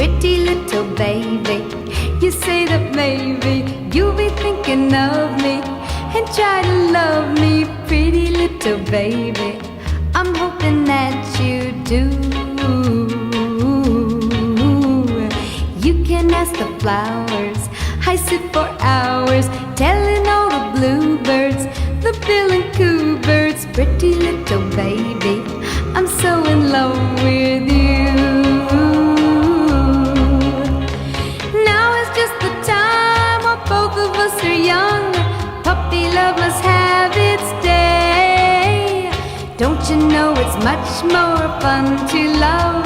pretty little baby. You say that maybe you'll be thinking of me and try to love me, pretty little baby. I'm hoping that you do. You can ask the flowers, I sit for hours telling all the bluebirds, the bill and coo birds, pretty little baby, I'm so in love with you. Now is just the time while both of us are young. Puppy love must have its day. Don't you know it's much more fun to love